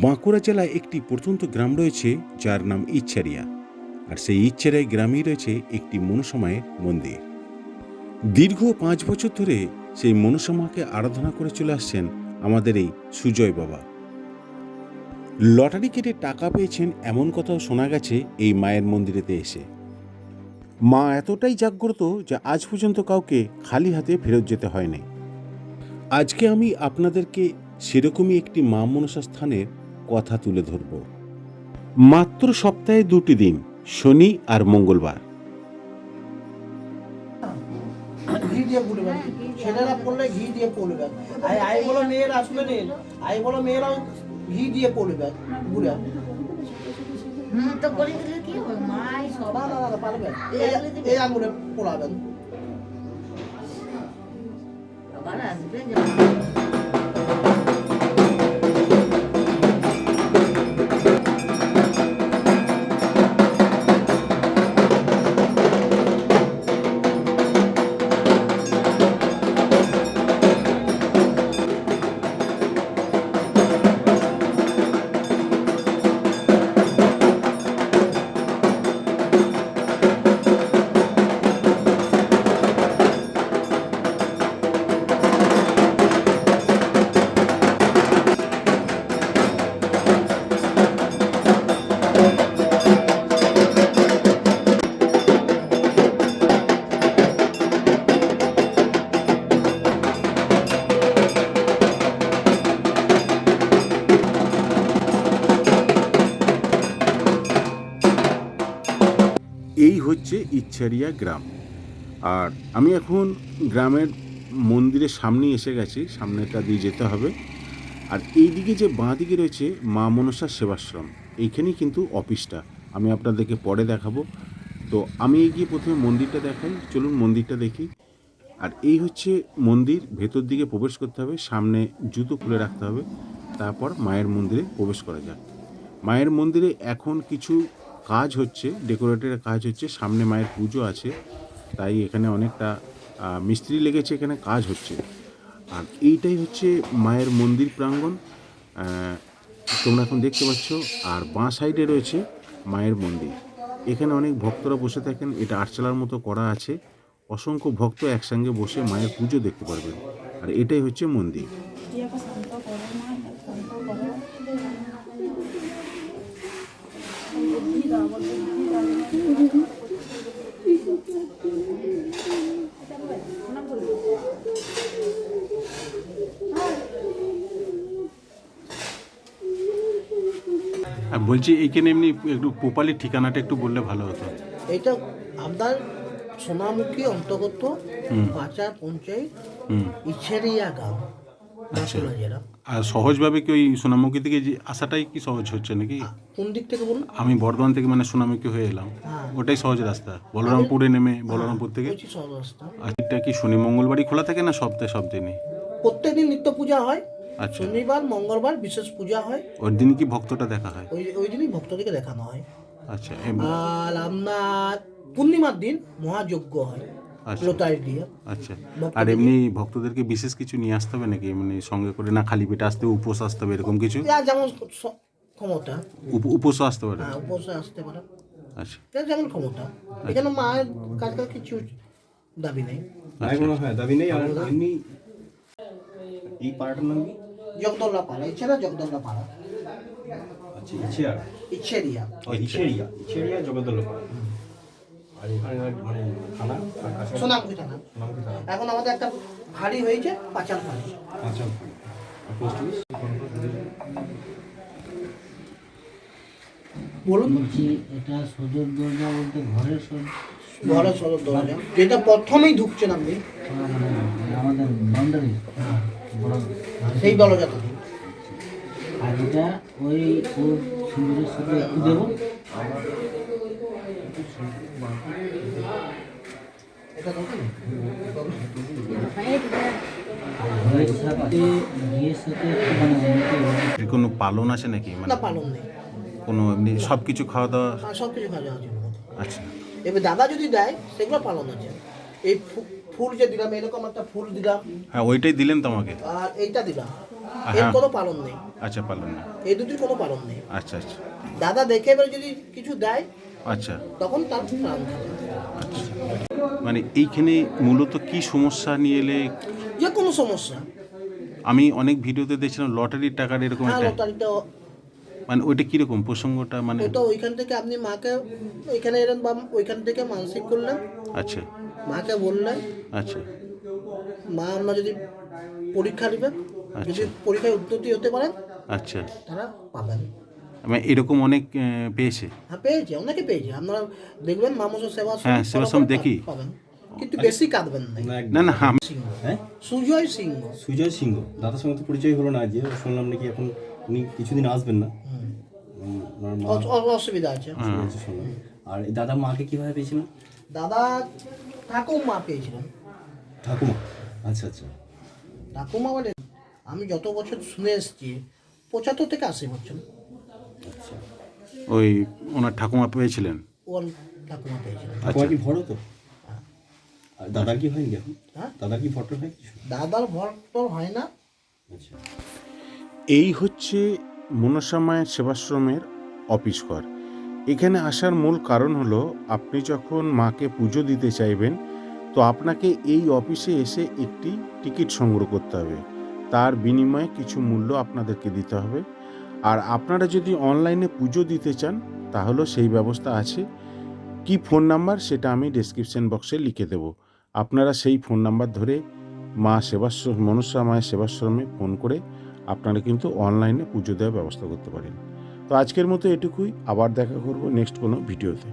বাঁকুড়া জেলায় একটি প্রত্যন্ত গ্রাম রয়েছে যার নাম ইচ্ছারিয়া, আর সেই ইচ্ছারিয়া গ্রামেই রয়েছে একটি মনসা মায়ের মন্দির। দীর্ঘ 5 বছর ধরে সেই মনসা মাকে আরাধনা করে চলে আসছেন আমাদের এই সুজয় বাবা। লটারি কেটে টাকা পেয়েছেন এমন কথাও শোনা গেছে এই মায়ের মন্দিরেতে এসে। মা এতটাই জাগ্রত যে আজ পর্যন্ত কাউকে খালি হাতে ফেরত যেতে হয়নি। আজকে আমি আপনাদেরকে সেরকমই একটি মা মনসা স্থানের কথা তুলে ধরব। মাত্র সপ্তাহে 2টি দিন, শনি আর মঙ্গলবার। ঘি দিয়ে পুড়বেন, ছেলেরা পড়লে ঘি দিয়ে পড়বেন, আই বলো মেয়েরা আসলে নেন, আই বলো মেয়েরাও ঘি দিয়ে পড়বেন গুড়া। তো করে দিলে কি হবে মাই সব না পারবেন, এই আঙুলে পোড়াবেন। আবার আসবে এই হচ্ছে ইচ্ছারিয়া গ্রাম। আর আমি এখন গ্রামের মন্দিরের সামনেই এসে গেছি, সামনেটা দিয়ে যেতে হবে। আর এই দিকে যে বাঁ দিকে রয়েছে মা মনসা সেবাশ্রম, এইখানেই কিন্তু অফিসটা। আমি আপনাদেরকে পরে দেখাবো। তো আমি এগিয়ে প্রথমে মন্দিরটা দেখাই, চলুন মন্দিরটা দেখি। আর এই হচ্ছে মন্দির, ভেতর দিকে প্রবেশ করতে হবে, সামনে জুতো খুলে রাখতে হবে, তারপর মায়ের মন্দিরে প্রবেশ করা যায়। মায়ের মন্দিরে এখন কিছু কাজ হচ্ছে, ডেকোরেটের কাজ হচ্ছে, সামনে মায়ের পুজো আছে, তাই এখানে অনেকটা মিস্ত্রি লেগেছে, এখানে কাজ হচ্ছে। আর এইটাই হচ্ছে মায়ের মন্দির প্রাঙ্গণ, তোমরা এখন দেখতে পাচ্ছ। আর বাঁ সাইডে রয়েছে মায়ের মন্দির। এখানে অনেক ভক্তরা বসে থাকেন, এটা আটচালার মতো করা আছে, অসংখ্য ভক্ত একসঙ্গে বসে মায়ের পুজো দেখতে পারবেন। আর এটাই হচ্ছে মন্দির। আর বলছি এইখানে এমনি একটু পোপালির ঠিকানাটা একটু বললে ভালো হতো। এইটা আপনার সোনামুখী অন্তর্গত বাচার পঞ্চায়েত ইচ্ছারিয়া গ্রাম, বাঁকুড়া জেলা। আর সহজভাবে কি ওই সোনামুখী থেকে যে আসাটাই কি সহজ হচ্ছে নাকি? কোন দিক থেকে বলুন? আমি বর্ধমান থেকে মানে সোনামুখী হয়ে এলাম, ওটাই সহজ রাস্তা। বলরামপুরে নেমে বলরামপুর থেকে। সহজ রাস্তা। আর এটা কি শনি মঙ্গলবারই খোলা থাকে না সপ্তাহে সব দিনই? প্রত্যেকদিন নিত্য পূজা হয়। আচ্ছা, শনিবার মঙ্গলবার বিশেষ পূজা হয়। ওই দিন কি ভক্তটা দেখা হয়? ওই দিনই ভক্তদেরকে দেখানো হয়। আচ্ছা। আর আপনার পূর্ণিমার দিন মহাযজ্ঞ হয় লতারি দিয়ে। আচ্ছা। আর এমনি ভক্তদেরকে বিশেষ কিছু নিয়ে আসতে হবে নাকি, মানে সঙ্গে করে, না খালি পেটে আসতে, উপোস আসতে হবে এরকম কিছু? যেমন ক্ষমতা, উপোসও আসতে পারে? হ্যাঁ উপোসে আসতে পারে। আচ্ছা, যেমন ক্ষমতা। এখানে মায়ের কাজ কিছু দাবি নেই। হ্যাঁ, দাবি নেই। আর এমনি এই পাড়াটার নাম কি? জগদল্লা পাড়া, এছাড়া জগদল্লা পাড়া। আচ্ছা, ইচ্ছেরিয়া ইছেরিয়া জগদ্দল পাড়া। আর এখানে মানে থানা সোনামুখী থানা। এখন আমাদের একটা ফাঁড়ি হয়েছে, পাঁচাল ফাঁড়ি। আচ্ছা। বলুন। বলছি এটা সদর দরজা বলতে ঘরের সদর দরজা, যেটা প্রথমেই ঢুকছেন আপনি আমাদের বাউন্ডারি সেই দরজাটা। আর এটা ওই সিঁদুরের সাথে একটু দেবো। ঘরের সাথে বিয়ের সাথে একটু মানে কোনো পালন আছে নাকি? না, পালন নেই। কোনো এমনি সব কিছু খাওয়া দাওয়া? সব কিছু খাওয়া যাওয়ার জন্য। আচ্ছা। এবার দাদা যদি দেয় সেগুলো পালন আছে। এই ফুল যে দিলাম, এরকম একটা ফুল দিলাম। হ্যাঁ, ওইটাই দিলেন তো আমাকে। আর এইটা দিলাম, এর হ্যাঁ। কোনো পালন নেই, আচ্ছা, পারলাম না। এই দুটির কোনো পালন নেই। আচ্ছা আচ্ছা দাদা দেখে এবার যদি কিছু দেয় আচ্ছা তখন তার প্রাণ থাকে। মানে এইখানে মূলত কি সমস্যা নিয়ে এলে? যে কোনো সমস্যা, আমি অনেক ভিডিওতে দেখছিলাম লটারির টাকার এরকম হ্যাঁ একটা, লটারিটা মানে ওইটা কিরকম প্রসঙ্গটা মানে? ওটা ওইখান থেকে আপনি মাকে ওইখানে এলেন বা ওইখান থেকে মানসিক করলেন, আচ্ছা মাকে বললেন, আচ্ছা মা আমরা যদি পরীক্ষা নেবেন, যদি পরীক্ষায় উত্তীর্ণ হতে পারেন আচ্ছা, তারা পাবেন। মানে এরকম অনেক পেয়েছে। হ্যাঁ পেয়েছে, অনেকে পেয়েছে। আপনারা দেখবেন মামসা সেবা হ্যাঁ, সেবাশ্রম দেখি। পাবেন, কিন্তু বেশি কাঁদবেন না। না, না না আমি সিংহ, হ্যাঁ সুজয় সিংহ। সুজয় সিংহ দাদার সঙ্গে তো পরিচয় হলো না, যে শুনলাম নাকি এখন উনি কিছুদিন আসবেন না। ওনার মা অসুবিধা আছে। হয়েছে শুনলাম। আর এই দাদা মাকে কিভাবে পেয়েছিলেন? দাদা ঠাকুমা পেয়েছিলেন। ঠাকুমা, আচ্ছা আচ্ছা। ঠাকুমা বলে আমি যত বছর শুনে এসেছি 75 থেকে 80 বছর আচ্ছা, ওই ওনার ঠাকুমা পেয়েছিলেন। ওর ঠাকুমা পেয়েছিলেন। ঠাকুমা কি ভরো তো? আর দাদার কি হয়নি এখন? হ্যাঁ দাদার কি ফটো হয় কিছু? দাদার ভর টর হয় না। আচ্ছা, এই হচ্ছে মনসা মায়ের সেবাশ্রমের অফিস ঘর। এখানে আসার মূল কারণ হলো আপনি যখন মাকে পুজো দিতে চাইবেন তো আপনাকে এই অফিসে এসে একটি টিকিট সংগ্রহ করতে হবে, তার বিনিময়ে কিছু মূল্য আপনাদেরকে দিতে হবে। আর আপনারা যদি অনলাইনে পুজো দিতে চান তাহলেও সেই ব্যবস্থা আছে। কি ফোন নাম্বার সেটা আমি ডেসক্রিপশন বক্সে লিখে দেব, আপনারা সেই ফোন নাম্বার ধরে মা সেবাশ্রম মনসা মায়ের সেবাশ্রমে ফোন করে আপনারা কিন্তু অনলাইনে পুজো দেওয়ার ব্যবস্থা করতে পারেন। তো আজকের মতো এটুকুই, আবার দেখা করব নেক্সট কোনো ভিডিওতে।